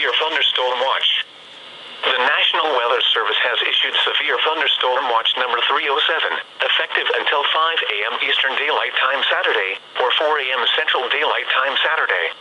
severe thunderstorm watch. The National Weather Service has issued severe thunderstorm watch number 307, effective until 5 a.m. Eastern Daylight Time Saturday, or 4 a.m. Central Daylight Time Saturday.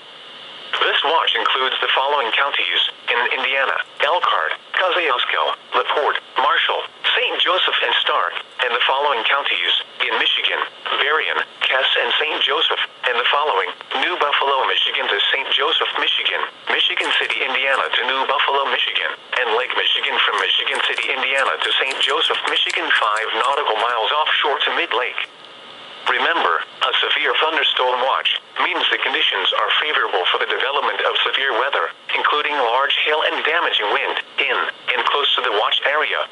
This watch includes the following counties in Indiana: Elkhart, Kosciuszko, LaPorte, Marshall, St. Joseph, and Stark, and the following counties in Michigan: Berrien, Cass, and St. Joseph, and the following: New Buffalo, Michigan to St. Joseph, Michigan, Michigan City, Indiana to New Buffalo, Michigan, and Lake Michigan from Michigan City, Indiana to St. Joseph, Michigan, 5 nautical miles offshore to mid-lake. Remember, a severe thunderstorm watch means the conditions are favorable for the development of severe weather, including large hail and damaging wind, in and close to the watch area.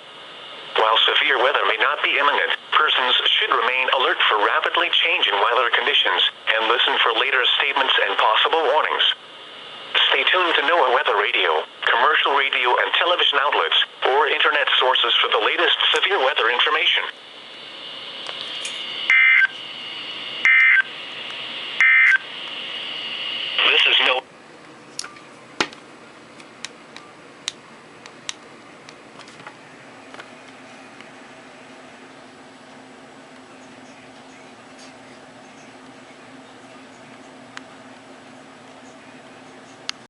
While severe weather may not be imminent, persons should remain alert for rapidly changing weather conditions and listen for later statements and possible warnings. Stay tuned to NOAA Weather Radio, commercial radio and television outlets, or internet sources for the latest severe weather information.